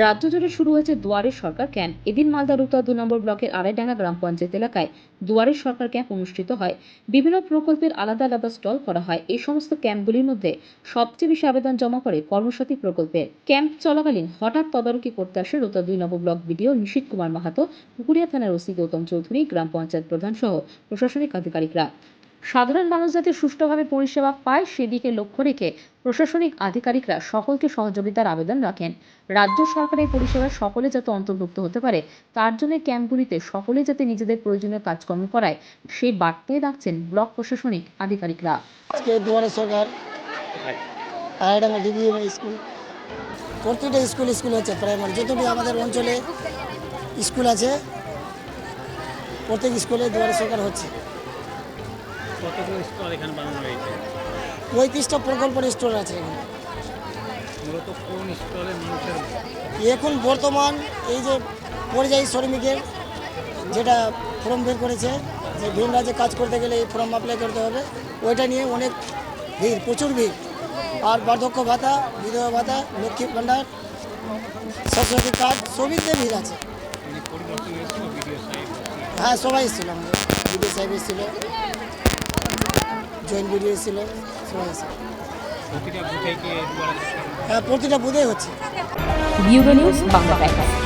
রাজ্য জুড়ে শুরু হয়েছে দুয়ারে সরকার ক্যাম্প। এদিন মালদা রূপতলা 2 নম্বর ব্লকের আড়াইডাঙ্গা গ্রাম পঞ্চায়েত এলাকায় দুয়ারে সরকার ক্যাম্প অনুষ্ঠিত হয়। বিভিন্ন প্রকল্পের আলাদা আলাদা স্টল করা হয়। এই সমস্ত ক্যাম্পগুলির মধ্যে সবচেয়ে বেশি আবেদন জমা পড়ে কর্মসাথী প্রকল্পের। ক্যাম্প চলাকালীন হঠাৎ তদারকি করতে আসে রূপতলা 2 নম্বর ব্লক বিডিও নিশীথ কুমার মাহাতো, পুকুরিয়া থানার ওসি গৌতম চৌধুরী, গ্রাম পঞ্চায়েত প্রধান সহ প্রশাসনিক আধিকারিকরা। সাধারণ মানুষ যাতে সুষ্ঠুভাবে পরিষেবা পায় সেদিকে লক্ষ্য রেখে প্রশাসনিক আধিকারিকরা সকলকে সহযোগিতার আবেদন রাখেন। রাজ্য সরকারের পরিষেবায় সকলে যাতে অন্তর্ভুক্ত হতে পারে তার জন্য ক্যাম্পগুলিতে সকলে যাতে নিজেদের প্রয়োজনীয় কাজকর্ম করায় সেই বার্তাই রাখছেন ব্লক প্রশাসনিক আধিকারিকরা। আজকে দুয়ারে সরকার আড়াইডাঙ্গা ডিবিএম স্কুল, প্রতিটা স্কুল হচ্ছে প্রাইমারি যতটুকু আমাদের অঞ্চলে স্কুল আছে প্রত্যেক স্কুলে দুয়ারে সরকার হচ্ছে। কতগুলো স্টল এখানে বানানো হয়েছে? 35টা প্রকল্পের স্টোর আছে এখানে। মূলত কোন স্টলে মানুষের এখন বর্তমান এই যে পরিযায়ী শ্রমিকের যেটা ফর্ম বের করেছে যে ভিন রাজ্যে কাজ করতে গেলে এই ফর্ম অ্যাপ্লাই করতে হবে, ওইটা নিয়ে অনেক ভিড়, প্রচুর ভিড়। আর বার্ধক্য ভাতা, বিধবা ভাতা, লক্ষ্মী ভাণ্ডার, সরস্বতী কার্ড সবই ভিড় আছে। পরিদর্শন এসেছিল ভিডিও সাইট? হ্যাঁ, সবাই এসেছিল, আমাদের বিডিও সাহেব এসেছিল, জয়েন্ট বিডিও এসেছিল, সবাই এসেছিল। প্রতিটা বুথে কি হ্যাঁ, প্রতিটা বুথেই হচ্ছে। Bureau news Bangla Times.